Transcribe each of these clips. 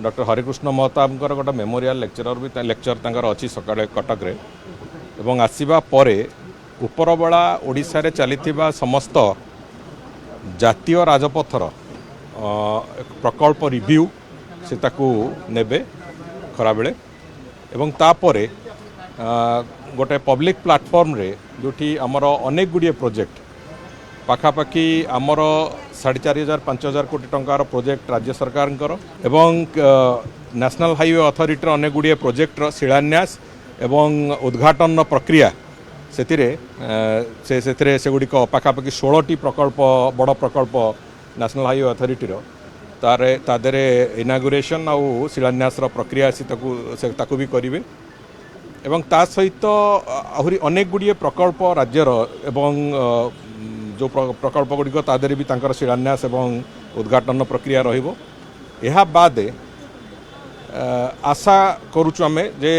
Doctor Harikrishna महताबंकर गोटे memorial lecturer भी lecture तांकर अच्छी सकाळे कटक रे एवं आसीबा परे उपरबेला ओडिशा रे चलीथिबा समस्त जातीय राजपथर प्रकल्प रिव्यू से ताकू नेबे खराबेले एवं तापरे गोटे पब्लिक प्लाटफॉर्म रे जोठी आमर अनेक गुड़िए प्रोजेक्ट पाखापाखि आमर 4,500-5,000 कोटी टंकार प्रोजेक्ट राज्य सरकार एवं नेशनल हाईवे अथॉरिटी अनेक गुड़िए प्रोजेक्ट शिलान्यास एवं उद्घाटन प्रक्रिया से गुड़िक पाखापाखि 16टी प्रकल्प बड़ प्रकल्प नेशनल हाईवे अथॉरिटी तादरे इनागुरेशन आउ शिलान्यास प्रक्रिया ताकू भी करेंगे एवं ता सहित आहरी अनेक गुड़िए प्रकल्प राज्यर एवं जो प्रकल्प गुड़िक तादरे भी तांकर शिलान्यास एवं उद्घाटन प्रक्रिया रहिबो। एहा बादे आशा करूछु आमे जे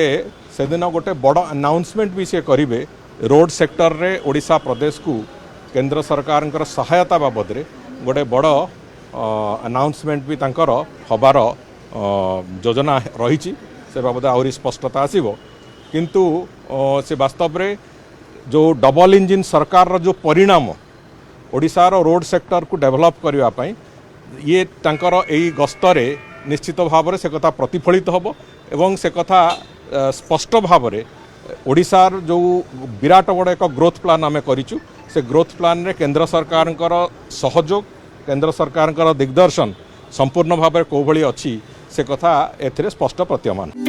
सेदिन गोटे बड़ अनाउंसमेंट भी से करिवे रोड सेक्टर रे ओडिशा प्रदेश को केंद्र सरकार सहायता बाबद रे गोटे बड़ अनाउंसमेंट भी तांकर हबार योजना रही से बाबद आहरी स्पष्टता आसीबो किंतु से वास्तव रे जो डबल इंजिन सरकार रो जो परिणाम ओडिशार रोड सेक्टर को डेवलप करबा पई ये तांकर एई गस्तरे निश्चित भाव से कथा प्रतिफलित होबो एवं से कथा स्पष्ट भाव रे ओडिशार जो विराट बड़ एक ग्रोथ प्लान आमे करिचु से ग्रोथ प्लान रे केंद्र सरकार सहयोग केंद्र सरकार दिग्दर्शन संपूर्ण भाव को भली अच्छी से कथा एथिरे स्पष्ट प्रतीयमान।